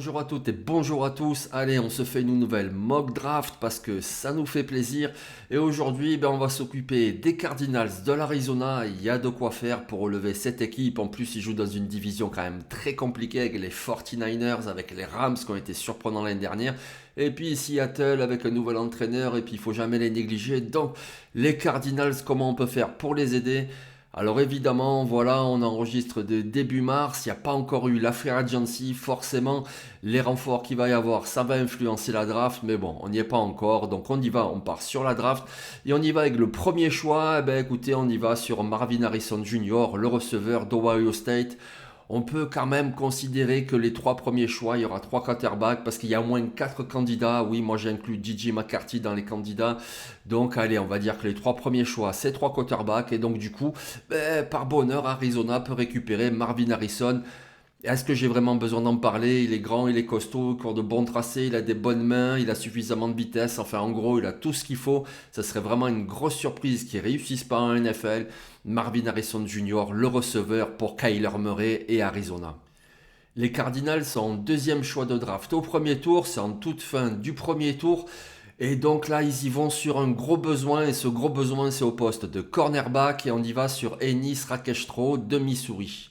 Bonjour à toutes et bonjour à tous. Allez, on se fait une nouvelle mock draft parce que ça nous fait plaisir. Et aujourd'hui, on va s'occuper des Cardinals de l'Arizona. Il y a de quoi faire pour relever cette équipe. En plus, ils jouent dans une division quand même très compliquée avec les 49ers, avec les Rams qui ont été surprenants l'année dernière. Et puis Seattle avec un nouvel entraîneur. Et puis il faut jamais les négliger. Donc, les Cardinals, comment on peut faire pour les aider? Alors évidemment, voilà, on enregistre de début mars, il n'y a pas encore eu la free agency, forcément, les renforts qu'il va y avoir, ça va influencer la draft, mais bon, on n'y est pas encore, donc on y va, on part sur la draft, et on y va avec le premier choix, écoutez, on y va sur Marvin Harrison Jr., le receveur d'Ohio State. On peut quand même considérer que les trois premiers choix, il y aura trois quarterbacks parce qu'il y a au moins quatre candidats. Oui, moi j'inclus DJ McCarthy dans les candidats. Donc allez, on va dire que les trois premiers choix, c'est trois quarterbacks. Et donc du coup, par bonheur, Arizona peut récupérer Marvin Harrison. Est-ce que j'ai vraiment besoin d'en parler? Il est grand, il est costaud, il court de bons tracés, il a des bonnes mains, il a suffisamment de vitesse. Enfin, en gros, il a tout ce qu'il faut. Ça serait vraiment une grosse surprise qu'il ne réussisse pas en NFL. Marvin Harrison Jr., le receveur pour Kyler Murray et Arizona. Les Cardinals sont en deuxième choix de draft au premier tour, c'est en toute fin du premier tour. Et donc là, ils y vont sur un gros besoin, et ce gros besoin, c'est au poste de cornerback, et on y va sur Ennis Rakestro de Missouri.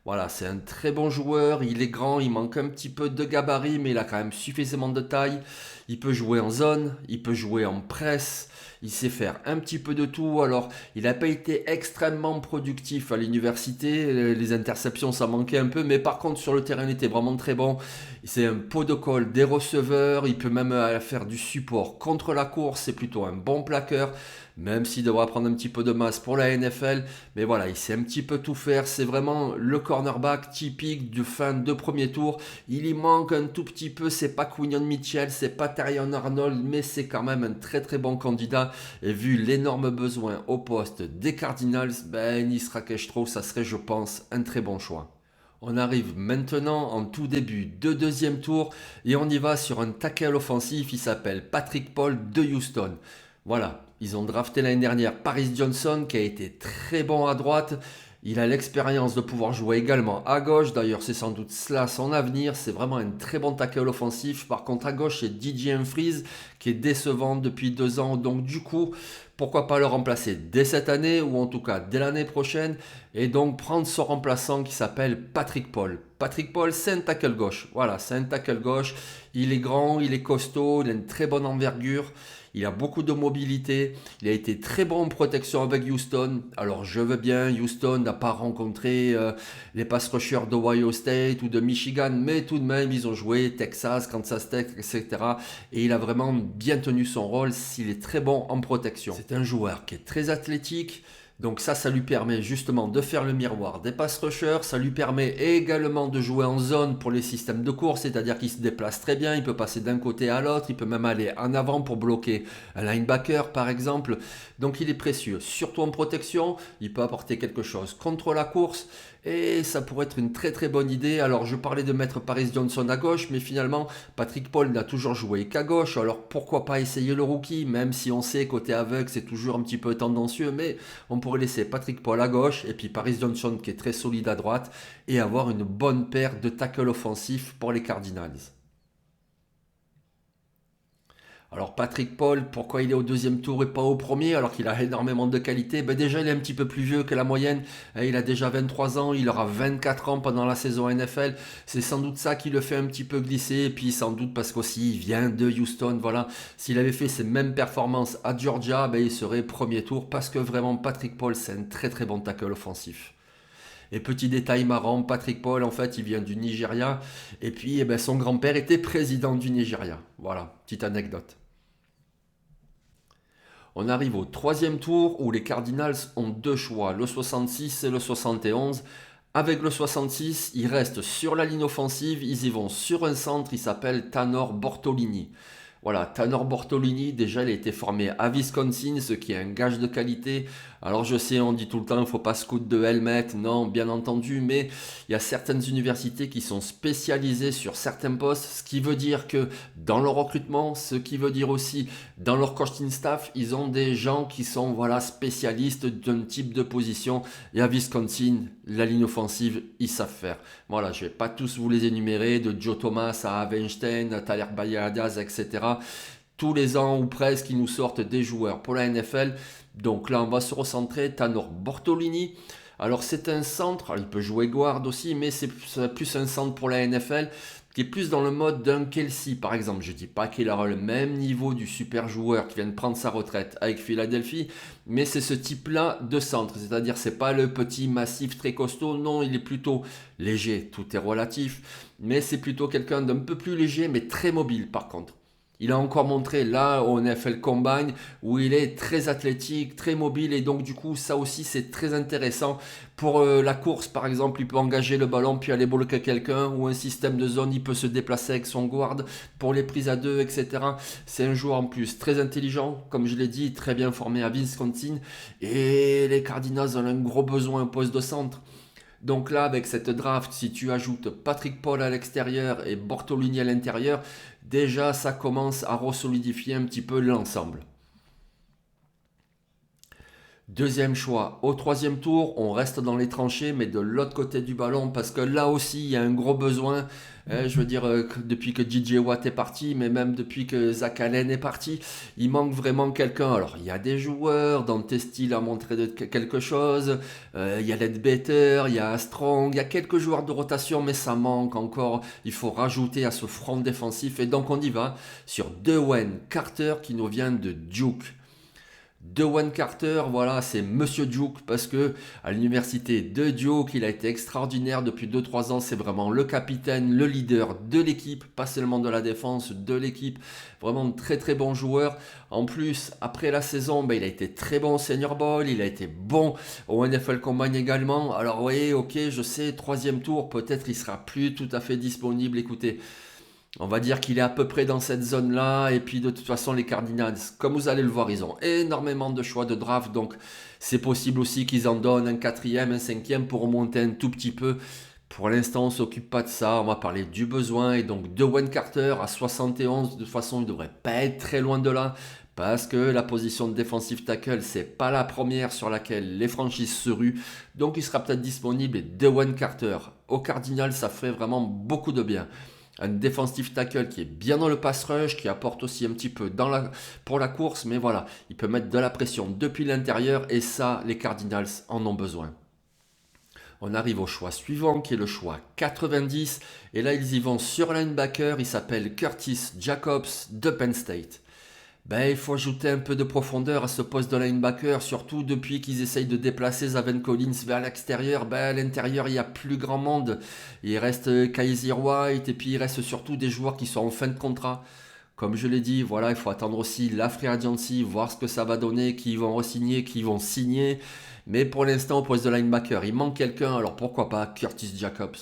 Voilà, c'est un très bon joueur, il est grand, il manque un petit peu de gabarit, mais il a quand même suffisamment de taille. Il peut jouer en zone, il peut jouer en presse, il sait faire un petit peu de tout. Alors, il n'a pas été extrêmement productif à l'université, les interceptions ça manquait un peu, mais par contre sur le terrain il était vraiment très bon. C'est un pot de colle des receveurs, il peut même faire du support contre la course, c'est plutôt un bon plaqueur. Même s'il devra prendre un petit peu de masse pour la NFL, mais voilà, il sait un petit peu tout faire. C'est vraiment le cornerback typique du fin de premier tour. Il y manque un tout petit peu, c'est pas Quinion Mitchell, c'est pas Terrion Arnold, mais c'est quand même un très très bon candidat. Et vu l'énorme besoin au poste des Cardinals, Ennis Rakestro, ça serait, je pense, un très bon choix. On arrive maintenant en tout début de deuxième tour et on y va sur un tackle offensif. Il s'appelle Patrick Paul de Houston. Voilà, ils ont drafté l'année dernière Paris Johnson qui a été très bon à droite. Il a l'expérience de pouvoir jouer également à gauche. D'ailleurs, c'est sans doute cela son avenir. C'est vraiment un très bon tackle offensif. Par contre, à gauche, c'est DJ Humphries qui est décevant depuis 2 ans. Donc, du coup, pourquoi pas le remplacer dès cette année ou en tout cas dès l'année prochaine et donc prendre son remplaçant qui s'appelle Patrick Paul. Patrick Paul, c'est un tackle gauche. Voilà, c'est un tackle gauche. Il est grand, il est costaud, il a une très bonne envergure. Il a beaucoup de mobilité. Il a été très bon en protection avec Houston. Alors je veux bien, Houston n'a pas rencontré les pass rushers d'Ohio State ou de Michigan, mais tout de même ils ont joué Texas, Kansas Tech, etc. Et il a vraiment bien tenu son rôle. Il est très bon en protection. C'est un joueur qui est très athlétique. Donc ça lui permet justement de faire le miroir des pass rushers, ça lui permet également de jouer en zone pour les systèmes de course, c'est-à-dire qu'il se déplace très bien, il peut passer d'un côté à l'autre, il peut même aller en avant pour bloquer un linebacker par exemple. Donc il est précieux, surtout en protection, il peut apporter quelque chose contre la course et ça pourrait être une très très bonne idée. Alors je parlais de mettre Paris Johnson à gauche, mais finalement Patrick Paul n'a toujours joué qu'à gauche, alors pourquoi pas essayer le rookie, même si on sait côté aveugle c'est toujours un petit peu tendancieux, mais on pourrait laisser Patrick Paul à gauche et puis Paris Johnson qui est très solide à droite et avoir une bonne paire de tackles offensifs pour les Cardinals. Alors Patrick Paul, pourquoi il est au deuxième tour et pas au premier alors qu'il a énormément de qualité? Déjà il est un petit peu plus vieux que la moyenne, il a déjà 23 ans, il aura 24 ans pendant la saison NFL, c'est sans doute ça qui le fait un petit peu glisser, et puis sans doute parce qu'aussi il vient de Houston, voilà, s'il avait fait ces mêmes performances à Georgia, il serait premier tour parce que vraiment Patrick Paul c'est un très très bon tackle offensif. Et petit détail marrant, Patrick Paul, en fait, il vient du Nigeria. Et puis, son grand-père était président du Nigeria. Voilà, petite anecdote. On arrive au troisième tour où les Cardinals ont deux choix, le 66 et le 71. Avec le 66, ils restent sur la ligne offensive, ils y vont sur un centre, il s'appelle Tanor Bortolini. Voilà, Tanor Bortolini, déjà il a été formé à Wisconsin, ce qui est un gage de qualité. Alors je sais, on dit tout le temps, il ne faut pas se coudre de helmet, non, bien entendu, mais il y a certaines universités qui sont spécialisées sur certains postes, ce qui veut dire que dans leur recrutement, ce qui veut dire aussi dans leur coaching staff, ils ont des gens qui sont voilà, spécialistes d'un type de position. Et à Wisconsin, la ligne offensive, ils savent faire. Voilà, je ne vais pas tous vous les énumérer, de Joe Thomas à Weinstein, à Tyler Bayadaz, etc. Tous les ans ou presque, ils nous sortent des joueurs pour la NFL. Donc là, on va se recentrer. Tanner Bortolini. Alors c'est un centre, alors, il peut jouer guard aussi, mais c'est plus un centre pour la NFL qui est plus dans le mode d'un Kelsey par exemple. Je ne dis pas qu'il aura le même niveau du super joueur qui vient de prendre sa retraite avec Philadelphie, mais c'est ce type-là de centre. C'est-à-dire c'est pas le petit massif très costaud, non, il est plutôt léger, tout est relatif, mais c'est plutôt quelqu'un d'un peu plus léger mais très mobile par contre. Il a encore montré là au NFL Combine où il est très athlétique, très mobile et donc du coup ça aussi c'est très intéressant pour la course par exemple. Il peut engager le ballon puis aller bloquer quelqu'un ou un système de zone, il peut se déplacer avec son guard pour les prises à deux, etc. C'est un joueur en plus très intelligent, comme je l'ai dit, très bien formé à Wisconsin et les Cardinals ont un gros besoin un poste de centre. Donc là, avec cette draft, si tu ajoutes Patrick Paul à l'extérieur et Bortolini à l'intérieur, déjà ça commence à resolidifier un petit peu l'ensemble. Deuxième choix, au troisième tour, on reste dans les tranchées, mais de l'autre côté du ballon, parce que là aussi, il y a un gros besoin. Je veux dire, depuis que DJ Watt est parti, mais même depuis que Zach Allen est parti, il manque vraiment quelqu'un. Alors, il y a des joueurs, Dante Steele a montré quelque chose, il y a Ledbetter, il y a Strong, il y a quelques joueurs de rotation, mais ça manque encore. Il faut rajouter à ce front défensif, et donc on y va sur Dwayne Carter qui nous vient de Duke. Dewan Carter, voilà, c'est Monsieur Duke parce que à l'université de Duke, il a été extraordinaire depuis 2-3 ans. C'est vraiment le capitaine, le leader de l'équipe, pas seulement de la défense, de l'équipe. Vraiment très très bon joueur. En plus, après la saison, il a été très bon au Senior Bowl, il a été bon au NFL Combine également. Alors oui, ok, je sais, troisième tour, peut-être il sera plus tout à fait disponible. Écoutez. On va dire qu'il est à peu près dans cette zone-là. Et puis de toute façon, les Cardinals, comme vous allez le voir, ils ont énormément de choix de draft. Donc c'est possible aussi qu'ils en donnent un quatrième, un cinquième pour remonter un tout petit peu. Pour l'instant, on ne s'occupe pas de ça. On va parler du besoin. Et donc Dwayne Carter à 71, de toute façon, il ne devrait pas être très loin de là. Parce que la position de defensive tackle, c'est pas la première sur laquelle les franchises se ruent. Donc il sera peut-être disponible. Et Dwayne Carter au Cardinals, ça ferait vraiment beaucoup de bien. Un defensive tackle qui est bien dans le pass rush, qui apporte aussi un petit peu pour la course, mais voilà, il peut mettre de la pression depuis l'intérieur et ça, les Cardinals en ont besoin. On arrive au choix suivant qui est le choix 90 et là ils y vont sur linebacker, il s'appelle Curtis Jacobs de Penn State. Il faut ajouter un peu de profondeur à ce poste de linebacker, surtout depuis qu'ils essayent de déplacer Zaven Collins vers l'extérieur. À l'intérieur, il n'y a plus grand monde. Il reste Kaiser White et puis il reste surtout des joueurs qui sont en fin de contrat. Comme je l'ai dit, voilà, il faut attendre aussi la free agency, voir ce que ça va donner, qui vont re-signer, qui vont signer. Mais pour l'instant, au poste de linebacker, il manque quelqu'un, alors pourquoi pas Curtis Jacobs.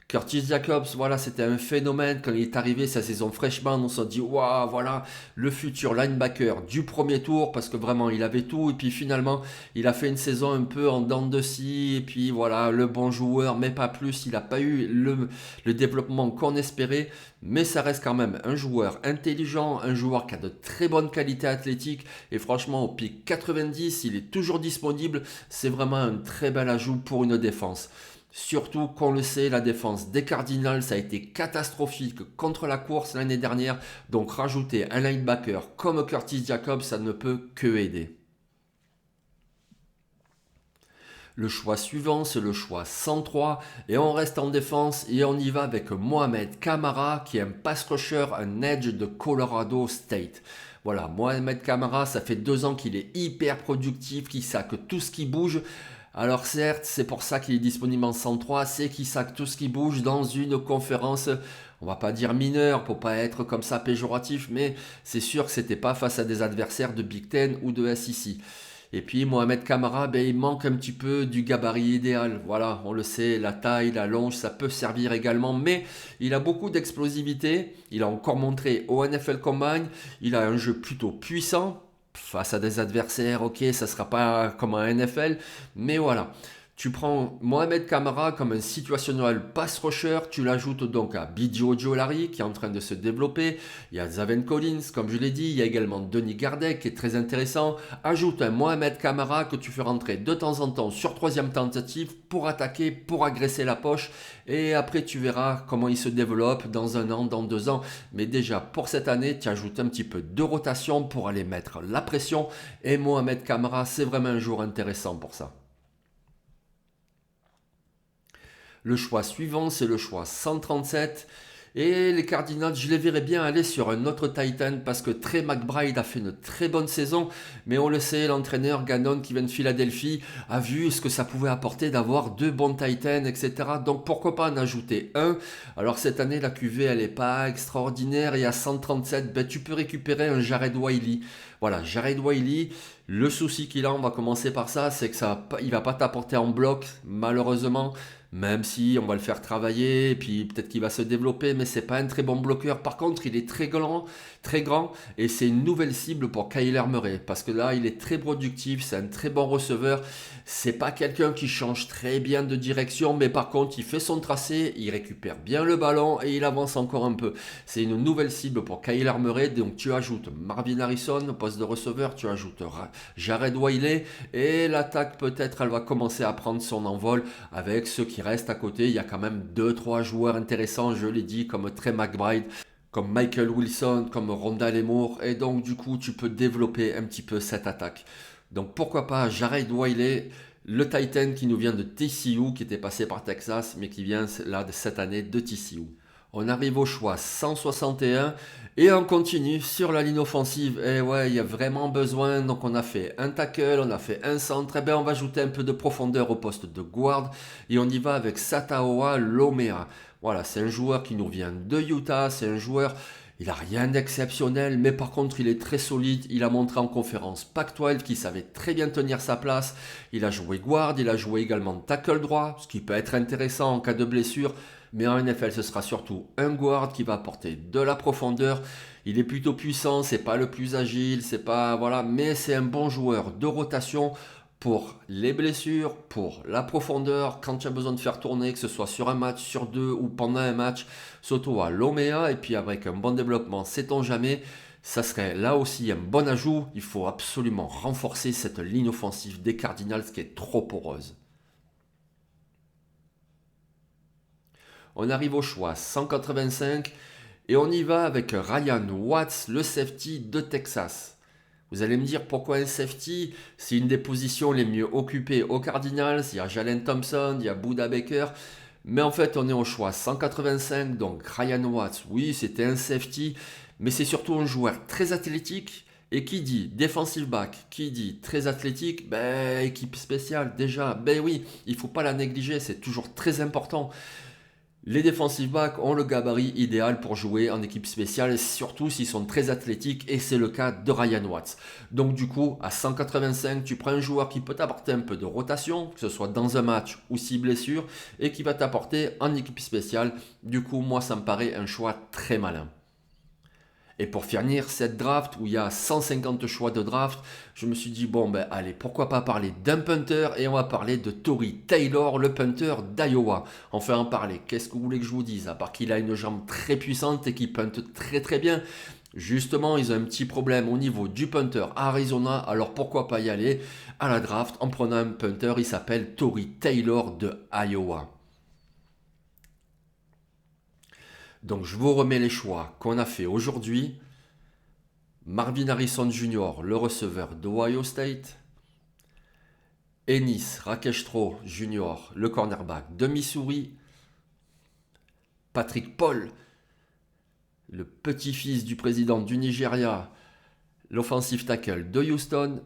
Curtis Jacobs, voilà, c'était un phénomène quand il est arrivé sa saison freshman. On s'est dit, waouh, voilà, le futur linebacker du premier tour parce que vraiment il avait tout. Et puis finalement, il a fait une saison un peu en dents de scie. Et puis voilà, le bon joueur, mais pas plus. Il n'a pas eu le développement qu'on espérait. Mais ça reste quand même un joueur intelligent, un joueur qui a de très bonnes qualités athlétiques. Et franchement, au pic 90, il est toujours disponible. C'est vraiment un très bel ajout pour une défense. Surtout qu'on le sait, la défense des Cardinals a été catastrophique contre la course l'année dernière. Donc rajouter un linebacker comme Curtis Jacobs, ça ne peut que aider. Le choix suivant, c'est le choix 103. Et on reste en défense et on y va avec Mohamed Kamara, qui est un pass rusher, un edge de Colorado State. Voilà, Mohamed Kamara, ça fait 2 ans qu'il est hyper productif, qu'il sac tout ce qui bouge. Alors certes, c'est pour ça qu'il est disponible en 103, c'est qu'il sac tout ce qui bouge dans une conférence, on va pas dire mineure pour pas être comme ça péjoratif, mais c'est sûr que c'était pas face à des adversaires de Big Ten ou de SEC. Et puis Mohamed Kamara, il manque un petit peu du gabarit idéal. Voilà, on le sait, la taille, la longe, ça peut servir également, mais il a beaucoup d'explosivité. Il a encore montré au NFL Combine, il a un jeu plutôt puissant, face à des adversaires, ok, ça sera pas comme en NFL, mais voilà. Tu prends Mohamed Kamara comme un situationnel pass rusher, tu l'ajoutes donc à Bidji Ojolari qui est en train de se développer, il y a Zaven Collins, comme je l'ai dit, il y a également Denis Gardeck qui est très intéressant. Ajoute un Mohamed Kamara que tu fais rentrer de temps en temps sur troisième tentative pour attaquer, pour agresser la poche, et après tu verras comment il se développe dans un an, dans 2 ans. Mais déjà pour cette année, tu ajoutes un petit peu de rotation pour aller mettre la pression, et Mohamed Kamara, c'est vraiment un joueur intéressant pour ça. Le choix suivant, c'est le choix 137. Et les Cardinals, je les verrais bien aller sur un autre Titan parce que Trey McBride a fait une très bonne saison. Mais on le sait, l'entraîneur Gannon qui vient de Philadelphie a vu ce que ça pouvait apporter d'avoir 2 bons Titans, etc. Donc pourquoi pas en ajouter un. Alors cette année, la QV, elle n'est pas extraordinaire. Et à 137, ben, tu peux récupérer un Jared Wiley. Voilà, Jared Wiley, le souci qu'il a, on va commencer par ça, c'est que il va pas t'apporter en bloc, malheureusement. Même si on va le faire travailler, et puis peut-être qu'il va se développer, mais c'est pas un très bon bloqueur. Par contre, il est très grand, et c'est une nouvelle cible pour Kyler Murray, parce que là, il est très productif, c'est un très bon receveur. C'est pas quelqu'un qui change très bien de direction, mais par contre, il fait son tracé, il récupère bien le ballon et il avance encore un peu. C'est une nouvelle cible pour Kyler Murray, donc tu ajoutes Marvin Harrison au poste de receveur, tu ajoutes Jared Wiley, et l'attaque peut-être elle va commencer à prendre son envol avec ceux qui restent à côté. Il y a quand même 2-3 joueurs intéressants, je l'ai dit, comme Trey McBride, comme Michael Wilson, comme Rondale Moore, et donc du coup tu peux développer un petit peu cette attaque. Donc pourquoi pas Jared Wiley, le Titan qui nous vient de TCU, qui était passé par Texas, mais qui vient là de cette année de TCU. On arrive au choix 161 et on continue sur la ligne offensive. Et ouais, il y a vraiment besoin. Donc on a fait un tackle, on a fait un centre. Et bien on va ajouter un peu de profondeur au poste de guard. Et on y va avec Sataoa Lomea. Voilà, c'est un joueur qui nous vient de Utah. C'est un joueur, il n'a rien d'exceptionnel, mais par contre il est très solide. Il a montré en conférence Pac-12 qu'il savait très bien tenir sa place. Il a joué guard, il a joué également tackle droit, ce qui peut être intéressant en cas de blessure. Mais en NFL, ce sera surtout un guard qui va apporter de la profondeur. Il est plutôt puissant, c'est pas le plus agile, c'est pas voilà, mais c'est un bon joueur de rotation pour les blessures, pour la profondeur, quand tu as besoin de faire tourner, que ce soit sur un match, sur deux ou pendant un match, surtout à l'Omea, et puis avec un bon développement, sait-on jamais, ça serait là aussi un bon ajout. Il faut absolument renforcer cette ligne offensive des Cardinals qui est trop poreuse. On arrive au choix 185 et on y va avec Ryan Watts, le safety de Texas. Vous allez me dire pourquoi un safety? C'est une des positions les mieux occupées aux Cardinals. Il y a Jalen Thompson, il y a Buda Baker. Mais en fait, on est au choix 185, donc Ryan Watts, oui, c'était un safety, mais c'est surtout un joueur très athlétique. Et qui dit defensive back, qui dit très athlétique, ben équipe spéciale déjà, ben oui, il ne faut pas la négliger, c'est toujours très important. Les defensive backs ont le gabarit idéal pour jouer en équipe spéciale, surtout s'ils sont très athlétiques, et c'est le cas de Ryan Watts. Donc du coup, à 185, tu prends un joueur qui peut t'apporter un peu de rotation, que ce soit dans un match ou si blessure, et qui va t'apporter en équipe spéciale. Du coup, moi, ça me paraît un choix très malin. Et pour finir cette draft où il y a 150 choix de draft, je me suis dit bon ben allez, pourquoi pas parler d'un punter, et on va parler de Tory Taylor, le punter d'Iowa. Enfin en parler, qu'est-ce que vous voulez que je vous dise? À part qu'il a une jambe très puissante et qu'il punt très très bien. Justement, ils ont un petit problème au niveau du punter à Arizona, alors pourquoi pas y aller à la draft en prenant un punter, il s'appelle Tory Taylor de Iowa. Donc je vous remets les choix qu'on a fait aujourd'hui. Marvin Harrison Jr., le receveur d'Ohio State. Ennis Rakestro Jr., le cornerback de Missouri. Patrick Paul, le petit-fils du président du Nigeria, l'offensive tackle de Houston.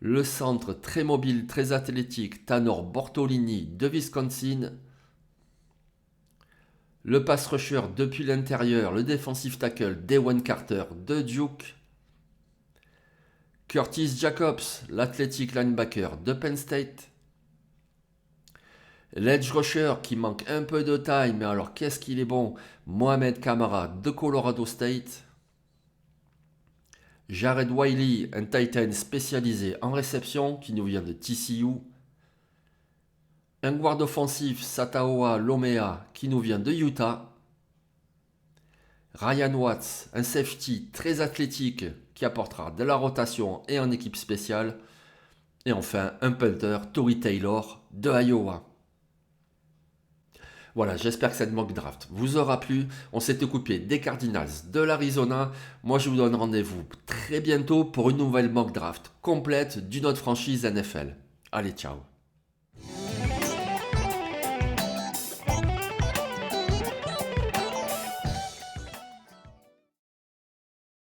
Le centre très mobile, très athlétique, Tanor Bortolini de Wisconsin. Le pass rusher depuis l'intérieur, le defensive tackle Dewan Carter de Duke. Curtis Jacobs, l'athletic linebacker de Penn State. L'edge rusher qui manque un peu de taille, mais alors qu'est-ce qu'il est bon, Mohamed Kamara de Colorado State. Jared Wiley, un tight end spécialisé en réception qui nous vient de TCU. Un guard offensif, Sataoa Lomea, qui nous vient de Utah. Ryan Watts, un safety très athlétique qui apportera de la rotation et en équipe spéciale. Et enfin, un punter, Tory Taylor, de Iowa. Voilà, j'espère que cette mock draft vous aura plu. On s'est occupé des Cardinals de l'Arizona. Moi, je vous donne rendez-vous très bientôt pour une nouvelle mock draft complète d'une autre franchise NFL. Allez, ciao.